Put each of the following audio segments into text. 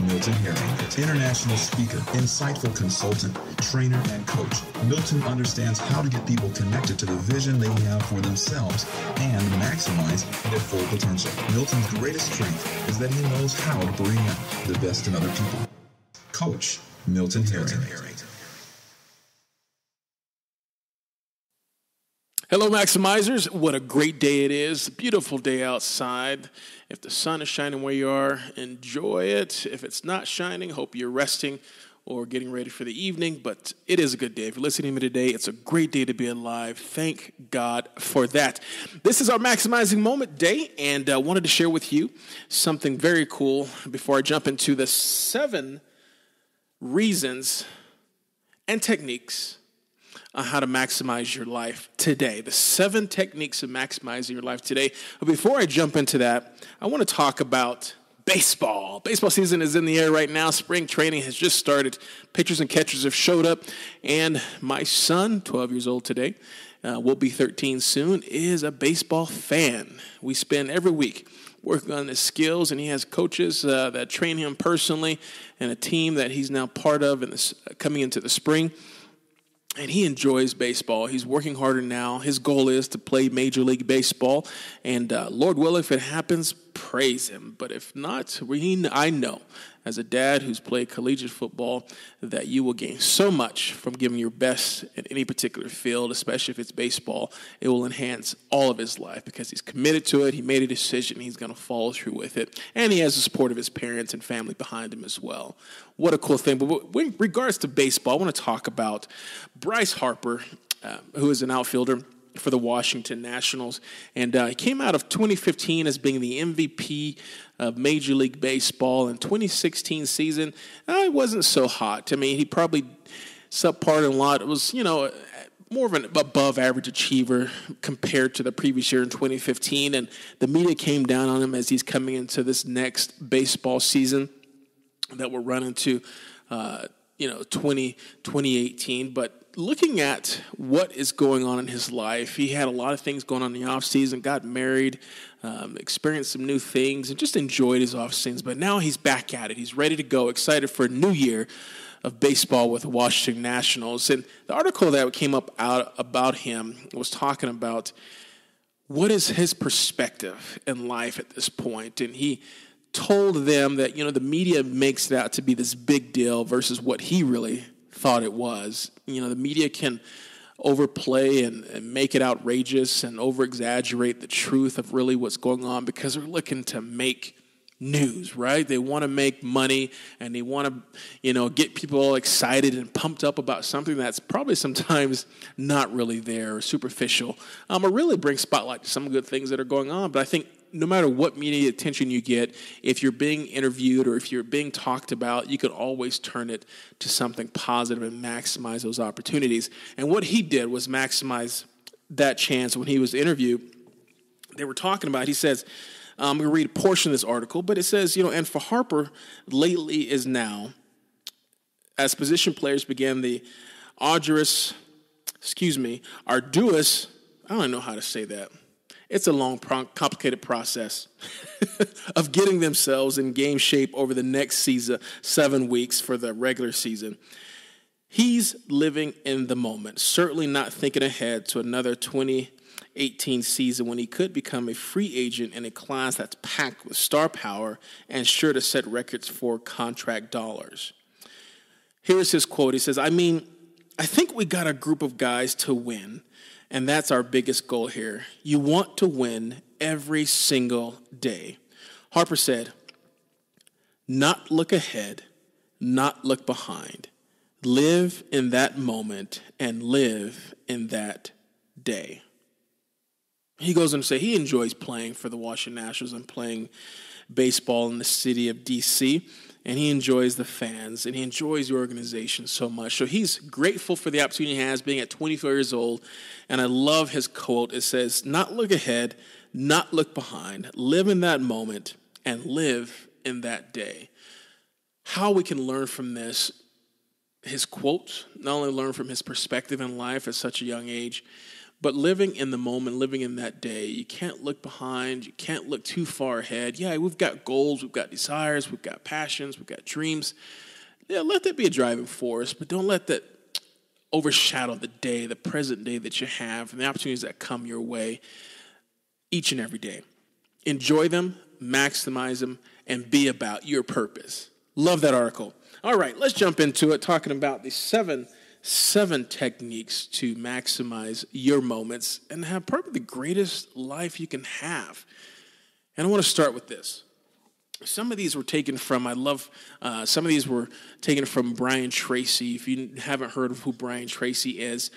Milton Herring, international speaker, insightful consultant, trainer, and coach. Milton understands how to get people connected to the vision they have for themselves and maximize their full potential. Milton's greatest strength is that he knows how to bring out the best in other people. Coach Milton Herring. Hello, Maximizers. What a great day it is. Beautiful day outside. If the sun is shining where you are, enjoy it. If it's not shining, hope you're resting or getting ready for the evening. But it is a good day. If you're listening to me today, it's a great day to be alive. Thank God for that. This is our Maximizing Moment day, and I wanted to share with you something very cool before I jump into the 7 reasons and techniques on how to maximize your life today. The 7 techniques of maximizing your life today. But before I jump into that, I want to talk about baseball. Baseball season is in the air right now. Spring training has just started. Pitchers and catchers have showed up. And my son, 12 years old today, will be 13 soon, is a baseball fan. We spend every week working on his skills, and he has coaches that train him personally and a team that he's now part of coming into the spring. And he enjoys baseball. He's working harder now. His goal is to play Major League Baseball. And Lord willing, if it happens, praise him. But if not, I know, as a dad who's played collegiate football, that you will gain so much from giving your best in any particular field, especially if it's baseball. It will enhance all of his life because he's committed to it. He made a decision. He's going to follow through with it. And he has the support of his parents and family behind him as well. What a cool thing. But in regards to baseball, I want to talk about Bryce Harper, who is an outfielder for the Washington Nationals. And he came out of 2015 as being the MVP of Major League Baseball. In 2016 season, it wasn't so hot. I mean, he probably subpar in a lot. It was, more of an above-average achiever compared to the previous year in 2015. And the media came down on him as he's coming into this next baseball season that we're running to, 2018. But looking at what is going on in his life, he had a lot of things going on in the offseason, got married, experienced some new things, and just enjoyed his offseasons. But now he's back at it. He's ready to go, excited for a new year of baseball with the Washington Nationals. And the article that came up out about him was talking about what is his perspective in life at this point. And he told them that, the media makes it out to be this big deal versus what he really thought it was. The media can overplay and make it outrageous and over-exaggerate the truth of really what's going on because they're looking to make news, right? They want to make money and they want to, get people all excited and pumped up about something that's probably sometimes not really there or superficial. Or really bring spotlight to some good things that are going on. But I think no matter what media attention you get, if you're being interviewed or if you're being talked about, you can always turn it to something positive and maximize those opportunities. And what he did was maximize that chance. When he was interviewed, they were talking about, he says, I'm going to read a portion of this article, but it says, and for Harper, lately is now, as position players began the arduous, I don't know how to say that. It's a long, complicated process of getting themselves in game shape over the next season, 7 weeks for the regular season. He's living in the moment, certainly not thinking ahead to another 2018 season when he could become a free agent in a class that's packed with star power and sure to set records for contract dollars. Here's his quote. He says, I think we got a group of guys to win. And that's our biggest goal here. You want to win every single day. Harper said, not look ahead, not look behind. Live in that moment and live in that day. He goes on to say he enjoys playing for the Washington Nationals and playing baseball in the city of D.C., and he enjoys the fans, and he enjoys the organization so much. So he's grateful for the opportunity he has being at 24 years old, and I love his quote. It says, not look ahead, not look behind. Live in that moment and live in that day. How we can learn from this, his quote, not only learn from his perspective in life at such a young age, But living in the moment, living in that day, you can't look behind. You can't look too far ahead. Yeah, we've got goals. We've got desires. We've got passions. We've got dreams. Yeah, let that be a driving force, but don't let that overshadow the day, the present day that you have, and the opportunities that come your way each and every day. Enjoy them, maximize them, and be about your purpose. Love that article. All right, let's jump into it, talking about the seven techniques to maximize your moments and have probably the greatest life you can have. And I want to start with this. Some of these were taken from, some of these were taken from Brian Tracy. If you haven't heard of who Brian Tracy is,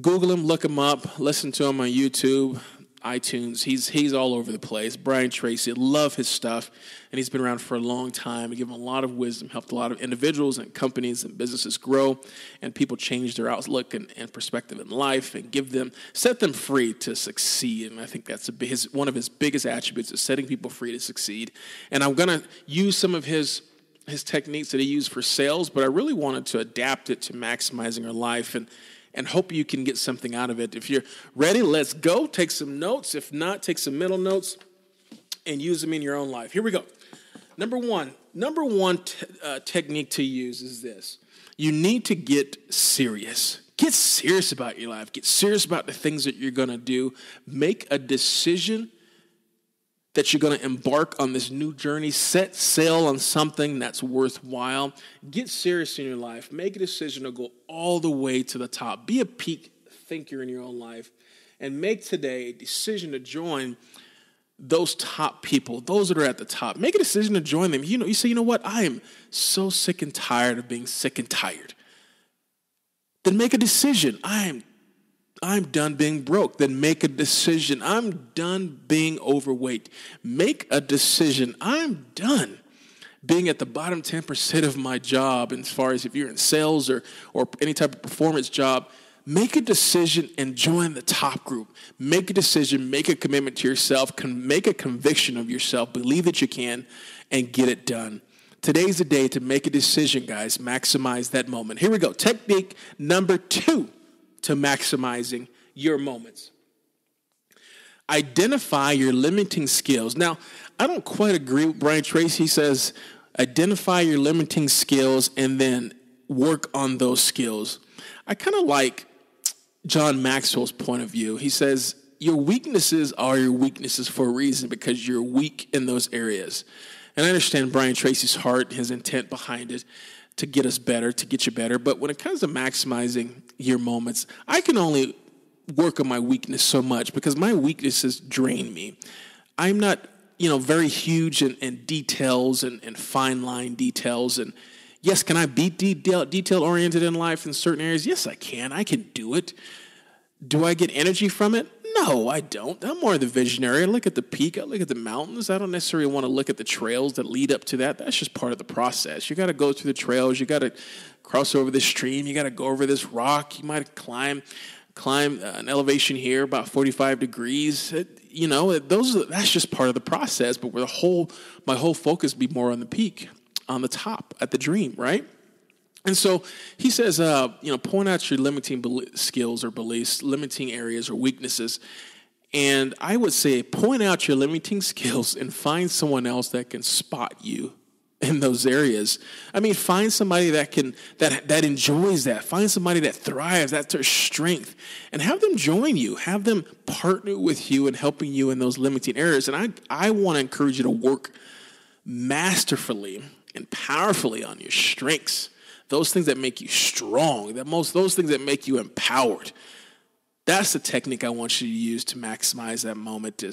Google him, look him up, listen to him on YouTube, iTunes. He's all over the place. Brian Tracy, love his stuff, and he's been around for a long time. He given a lot of wisdom, helped a lot of individuals and companies and businesses grow, and people change their outlook and perspective in life, and set them free to succeed. And I think that's one of his biggest attributes is setting people free to succeed. And I'm going to use some of his techniques that he used for sales, but I really wanted to adapt it to maximizing our life and hope you can get something out of it. If you're ready, let's go. Take some notes. If not, take some mental notes and use them in your own life. Here we go. Number one technique to use is this. You need to get serious. Get serious about your life. Get serious about the things that you're going to do. Make a decision that you're going to embark on this new journey. Set sail on something that's worthwhile. Get serious in your life. Make a decision to go all the way to the top. Be a peak thinker in your own life. And make today a decision to join those top people, those that are at the top. Make a decision to join them. You say, you know what? I am so sick and tired of being sick and tired. Then make a decision. I'm done being broke. Then make a decision. I'm done being overweight. Make a decision. I'm done being at the bottom 10% of my job. And as far as if you're in sales or any type of performance job, make a decision and join the top group. Make a decision. Make a commitment to yourself. Make a conviction of yourself. Believe that you can and get it done. Today's the day to make a decision, guys. Maximize that moment. Here we go. Technique number 2. To maximizing your moments. Identify your limiting skills. Now, I don't quite agree with Brian Tracy. He says, identify your limiting skills and then work on those skills. I kind of like John Maxwell's point of view. He says, your weaknesses are your weaknesses for a reason because you're weak in those areas. And I understand Brian Tracy's heart, his intent behind it, to get us better, to get you better. But when it comes to maximizing your moments, I can only work on my weakness so much because my weaknesses drain me. I'm not, very huge in details and fine line details. And yes, can I be detail-oriented in life in certain areas? Yes, I can. I can do it. Do I get energy from it? No, I don't. I'm more the visionary. I look at the peak. I look at the mountains. I don't necessarily want to look at the trails that lead up to that. That's just part of the process. You got to go through the trails. You got to cross over this stream. You got to go over this rock. You might climb an elevation here about 45 degrees. That's just part of the process. But my whole focus be more on the peak, on the top, at the dream, right? And so he says, point out your limiting skills or beliefs, limiting areas or weaknesses. And I would say point out your limiting skills and find someone else that can spot you in those areas. I mean, find somebody that enjoys that. Find somebody that thrives. That's their strength. And have them join you. Have them partner with you in helping you in those limiting areas. And I want to encourage you to work masterfully and powerfully on your strengths. Those things that make you strong, those things that make you empowered. That's the technique I want you to use to maximize that moment.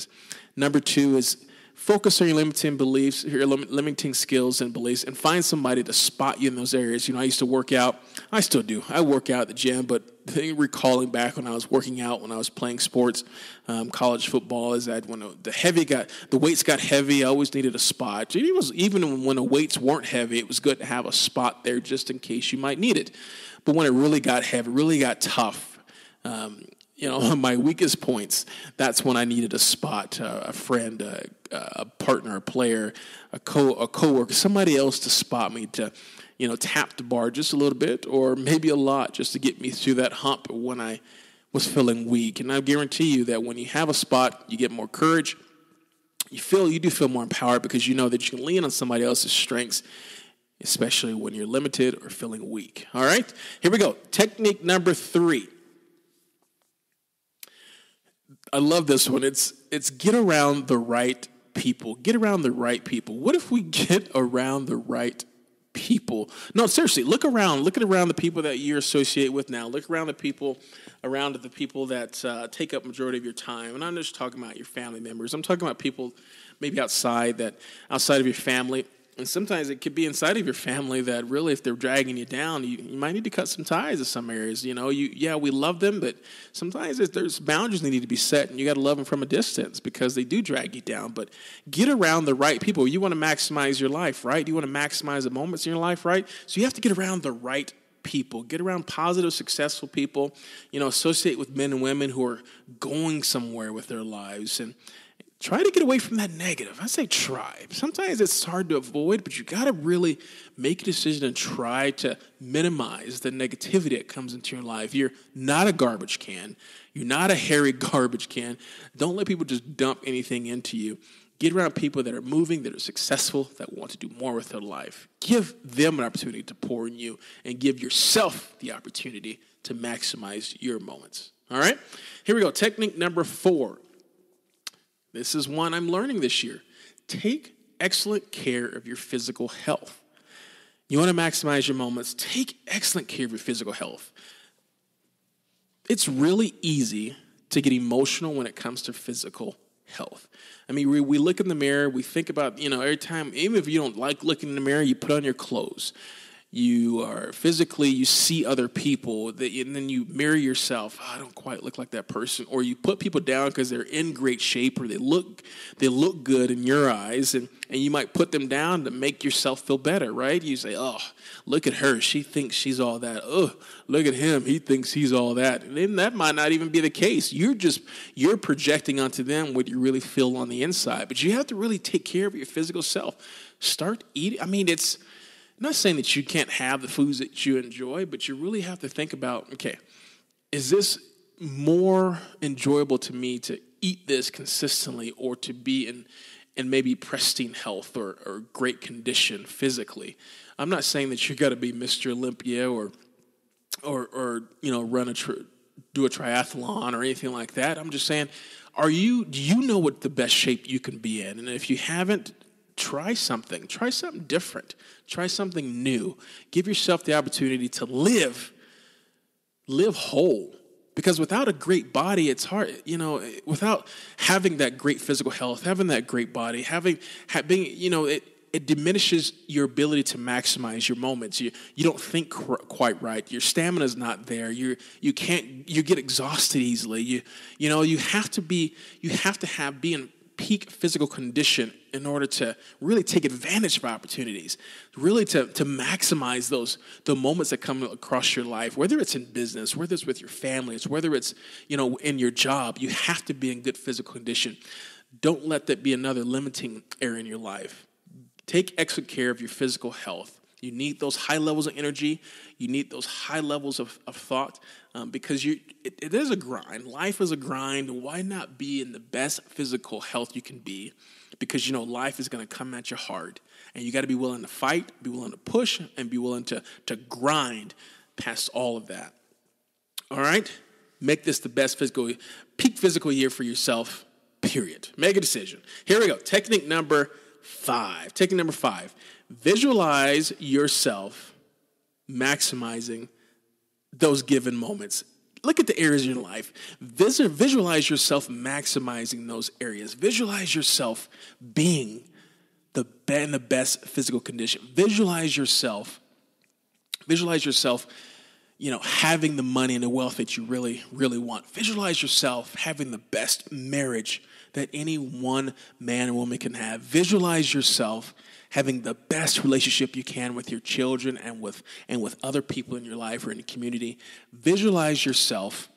Number 2 is focus on your limiting beliefs, your limiting skills and beliefs, and find somebody to spot you in those areas. I used to work out. I still do. I work out at the gym, but recalling back when I was working out, when I was playing sports, college football, is that when the weights got heavy, I always needed a spot. Even when the weights weren't heavy, it was good to have a spot there just in case you might need it. But when it really got heavy, really got tough, my weakest points, that's when I needed a spot, a friend, a partner, a player, a coworker, somebody else to spot me, to tap the bar just a little bit or maybe a lot just to get me through that hump when I was feeling weak. And I guarantee you that when you have a spot, you get more courage. You do feel more empowered because you know that you can lean on somebody else's strengths, especially when you're limited or feeling weak. All right, here we go. Technique number 3. I love this one. It's get around the right people. Get around the right people. What if we get around the right people? No, seriously, look around. Look around the people that you associate with now. Look around the people that take up majority of your time. And I'm just talking about your family members. I'm talking about people maybe outside of your family. And sometimes it could be inside of your family that really, if they're dragging you down, you might need to cut some ties in some areas. You know, we love them, but sometimes there's boundaries that need to be set, and you got to love them from a distance because they do drag you down. But get around the right people. You want to maximize your life, right? You want to maximize the moments in your life, right? So you have to get around the right people. Get around positive, successful people. You know, associate with men and women who are going somewhere with their lives, and try to get away from that negative. I say try. Sometimes it's hard to avoid, but you got to really make a decision and try to minimize the negativity that comes into your life. You're not a garbage can. You're not a hairy garbage can. Don't let people just dump anything into you. Get around people that are moving, that are successful, that want to do more with their life. Give them an opportunity to pour in you, and give yourself the opportunity to maximize your moments. All right? Here we go. Technique number 4. This is one I'm learning this year. Take excellent care of your physical health. You want to maximize your moments, take excellent care of your physical health. It's really easy to get emotional when it comes to physical health. I mean, we look in the mirror, we think about, every time, even if you don't like looking in the mirror, you put on your clothes. You see other people, and then you mirror yourself. I don't quite look like that person. Or you put people down because they're in great shape, or they look good in your eyes, and you might put them down to make yourself feel better, right? You say, oh, look at her. She thinks she's all that. Oh, look at him. He thinks he's all that. And then that might not even be the case. You're projecting onto them what you really feel on the inside. But you have to really take care of your physical self. Start eating. I mean, I'm not saying that you can't have the foods that you enjoy, but you really have to think about, okay, is this more enjoyable to me to eat this consistently, or to be in maybe pristine health or great condition physically? I'm not saying that you got to be Mr. Olympia or do a triathlon or anything like that. I'm just saying, do you know what the best shape you can be in? And if you haven't, try something different, try something new. Give yourself the opportunity to live whole, because without a great body, it's hard, without having that great physical health, having that great body, it diminishes your ability to maximize your moments. You don't think quite right. Your stamina is not there. You get exhausted easily. You have to be in peak physical condition in order to really take advantage of opportunities, really to maximize the moments that come across your life, whether it's in business, whether it's with your family, whether it's in your job. You have to be in good physical condition. Don't let that be another limiting area in your life. Take excellent care of your physical health. You need those high levels of energy. You need those high levels of thought, because it is a grind. Life is a grind. Why not be in the best physical health you can be? Because, life is going to come at you hard. And you got to be willing to fight, be willing to push, and be willing to grind past all of that. All right? Make this the best peak physical year for yourself, period. Make a decision. Here we go. Technique number 5. Visualize yourself maximizing those given moments. Look at the areas in your life. Visualize yourself maximizing those areas. Visualize yourself being in the best physical condition. Visualize yourself, having the money and the wealth that you really, really want. Visualize yourself having the best marriage that any one man or woman can have. Visualize yourself having the best relationship you can with your children and with other people in your life or in the community. Visualize yourself,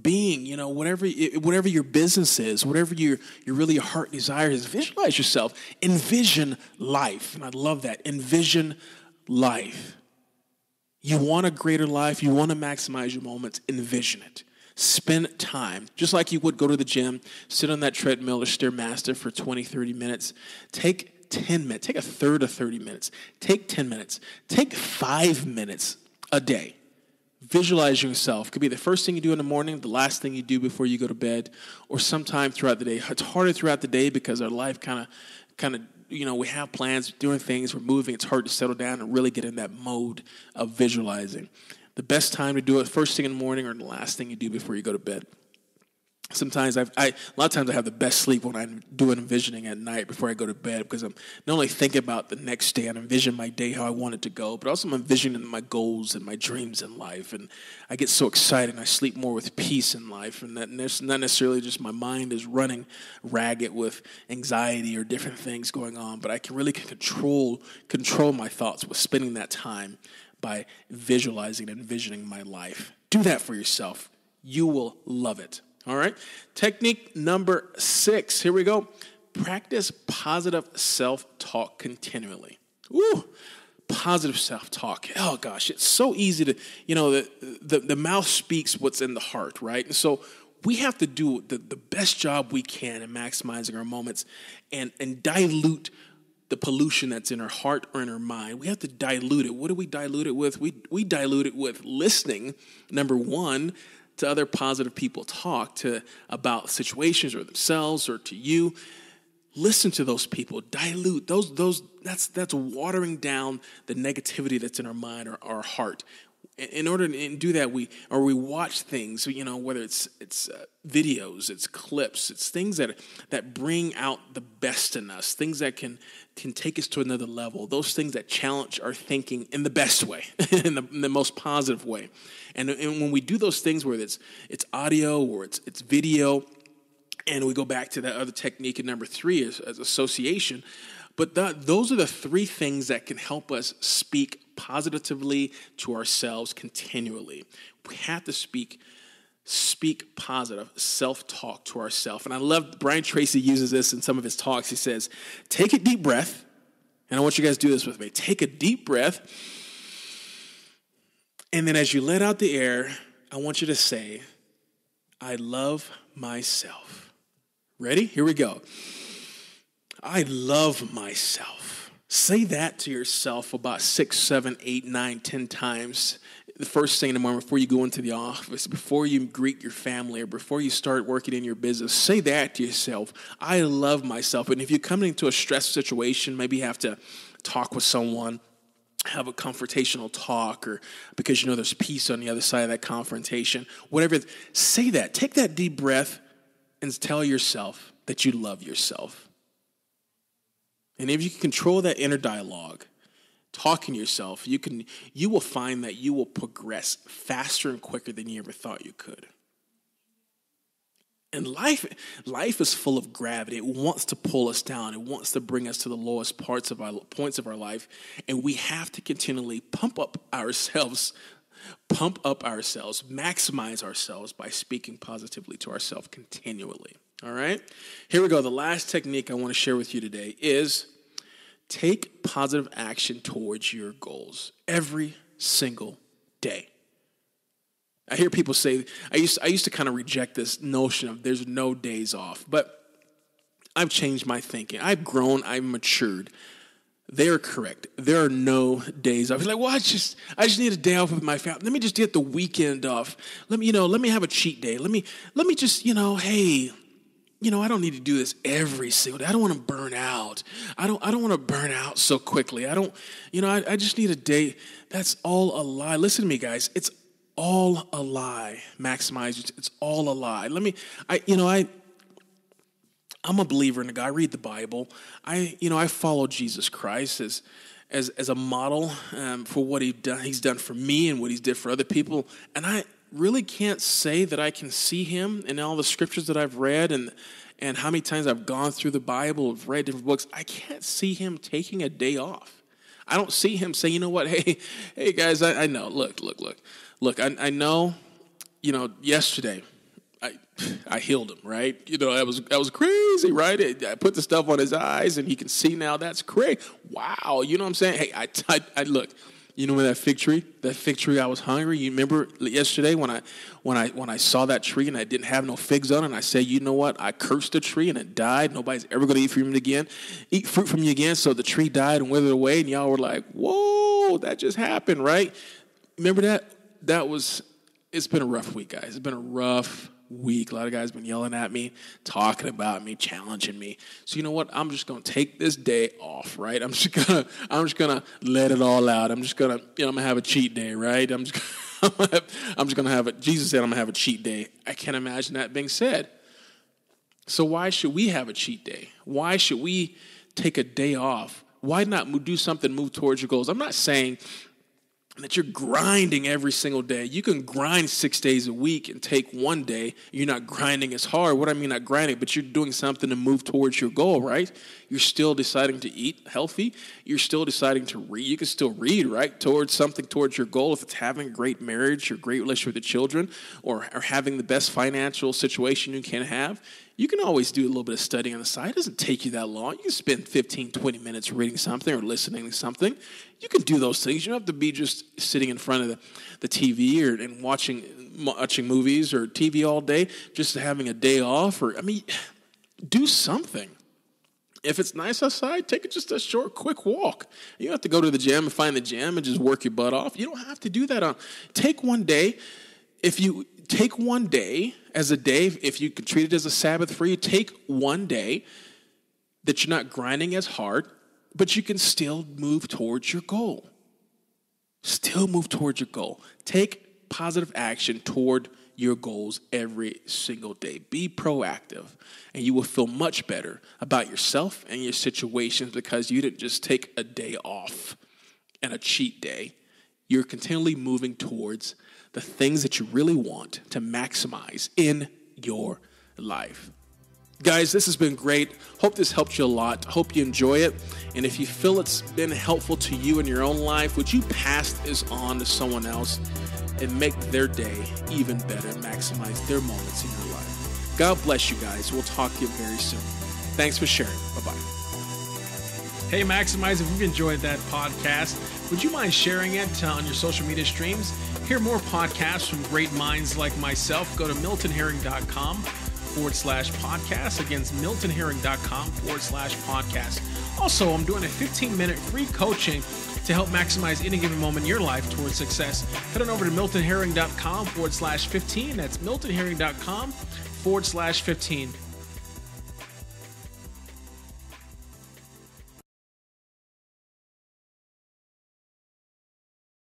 being, whatever your business is, whatever your really heart desire is. Visualize yourself. Envision life, and I love that. Envision life. You want a greater life. You want to maximize your moments. Envision it. Spend time. Just like you would go to the gym, sit on that treadmill or Stairmaster for 20, 30 minutes. Take 10 minutes. Take a third of 30 minutes. Take 10 minutes. Take 5 minutes a day. Visualize yourself. Could be the first thing you do in the morning, the last thing you do before you go to bed, or sometime throughout the day. It's harder throughout the day because our life kind of, we have plans, doing things, we're moving. It's hard to settle down and really get in that mode of visualizing. The best time to do it, first thing in the morning or the last thing you do before you go to bed. Sometimes a lot of times I have the best sleep when I'm doing envisioning at night before I go to bed, because I'm not only thinking about the next day and envision my day, how I want it to go, but also I'm envisioning my goals and my dreams in life. And I get so excited and I sleep more with peace in life. And that's not necessarily just my mind is running ragged with anxiety or different things going on, but I can really control my thoughts with spending that time by visualizing and envisioning my life. Do that for yourself. You will love it. All right. Technique number 6. Here we go. Practice positive self-talk continually. Woo. Positive self-talk. Oh, gosh. It's so easy to, the mouth speaks what's in the heart, right? And so we have to do the best job we can in maximizing our moments and dilute the pollution that's in our heart or in our mind. We have to dilute it. What do we dilute it with? We dilute it with listening, number one, to other positive people talk about situations or themselves or to you. Listen to those people. Dilute those. That's watering down the negativity that's in our mind or our heart. In order to do that, we watch things. Whether it's videos, it's clips, it's things that bring out the best in us. Things that can take us to another level. Those things that challenge our thinking in the best way, in the most positive way. And when we do those things, whether it's audio or it's video, and we go back to that other technique in number 3 as association. But those are the 3 things that can help us speak positively to ourselves continually. We have to speak positive self-talk to ourselves. And I love Brian Tracy uses this in some of his talks. He says, take a deep breath. And I want you guys to do this with me. Take a deep breath. And then as you let out the air, I want you to say, I love myself. Ready? Here we go. I love myself. Say that to yourself about 6, 7, 8, 9, 10 times. The first thing in the morning before you go into the office, before you greet your family, or before you start working in your business, say that to yourself. I love myself. And if you come into a stress situation, maybe you have to talk with someone, have a confrontational talk, or because there's peace on the other side of that confrontation, whatever, say that. Take that deep breath and tell yourself that you love yourself. And if you can control that inner dialogue, talking to yourself, you will find that you will progress faster and quicker than you ever thought you could. And life is full of gravity. It wants to pull us down. It wants to bring us to the lowest points of our life. And we have to continually pump up ourselves, maximize ourselves by speaking positively to ourselves continually. All right? Here we go. The last technique I want to share with you today is take positive action towards your goals every single day. I hear people say, I used to kind of reject this notion of there's no days off, but I've changed my thinking. I've grown, I've matured. They are correct. There are no days off. It's like, well, I just need a day off with my family. Let me just get the weekend off. Let me have a cheat day. Let me just, hey, I don't need to do this every single day. I don't want to burn out. I don't want to burn out so quickly. I just need a day. That's all a lie. Listen to me, guys. It's all a lie. Maximize it. It's all a lie. I'm a believer in God. I read the Bible. I follow Jesus Christ as a model for what he's done for me and what he's did for other people. And I really can't say that I can see him in all the scriptures that I've read and how many times I've gone through the Bible, I've read different books. I can't see him taking a day off. I don't see him saying, you know what, hey guys, I know, look, I know, yesterday I healed him, right? I was crazy, right? I put the stuff on his eyes and he can see now. That's great. Wow. You know what I'm saying? Hey, I look, You know that fig tree? That fig tree, I was hungry. You remember yesterday when I saw that tree and I didn't have no figs on it, and I said, you know what? I cursed the tree and it died. Nobody's ever going to eat fruit from you again. So the tree died and withered away, and y'all were like, whoa, that just happened, right? Remember that? It's been a rough week, guys. It's been a rough week. A lot of guys have been yelling at me, talking about me, challenging me. So you know what? I'm just gonna take this day off, right? I'm just gonna let it all out. I'm gonna have a cheat day, right? Jesus said I'm gonna have a cheat day. I can't imagine that being said. So why should we have a cheat day? Why should we take a day off? Why not do something, move towards your goals? I'm not saying that you're grinding every single day. You can grind 6 days a week and take one day. You're not grinding as hard. What I mean, not grinding, but you're doing something to move towards your goal, right? You're still deciding to eat healthy. You're still deciding to read. You can still read, right? Towards your goal. If it's having a great marriage or great relationship with the children or having the best financial situation you can have, you can always do a little bit of studying on the side. It doesn't take you that long. You can spend 15, 20 minutes reading something or listening to something. You can do those things. You don't have to be just sitting in front of the TV and watching movies or TV all day, just having a day off. Do something. If it's nice outside, take just a short, quick walk. You don't have to go to the gym and find the gym and just work your butt off. You don't have to do that. Take one day. If you take one day as a day, if you could treat it as a Sabbath for you, take one day that you're not grinding as hard, but you can still move towards your goal. Still move towards your goal. Take positive action toward your goals every single day. Be proactive, and you will feel much better about yourself and your situations because you didn't just take a day off and a cheat day. You're continually moving towards the things that you really want to maximize in your life. Guys, this has been great. Hope this helped you a lot. Hope you enjoy it. And if you feel it's been helpful to you in your own life, would you pass this on to someone else and make their day even better, maximize their moments in your life? God bless you guys. We'll talk to you very soon. Thanks for sharing. Bye-bye. Hey, Maximize, if you've enjoyed that podcast, would you mind sharing it on your social media streams? Hear more podcasts from great minds like myself. Go to miltonherring.com/podcast. Again, miltonherring.com/podcast. Also, I'm doing a 15-minute free coaching to help maximize any given moment in your life towards success. Head on over to miltonherring.com/15. That's miltonherring.com/15.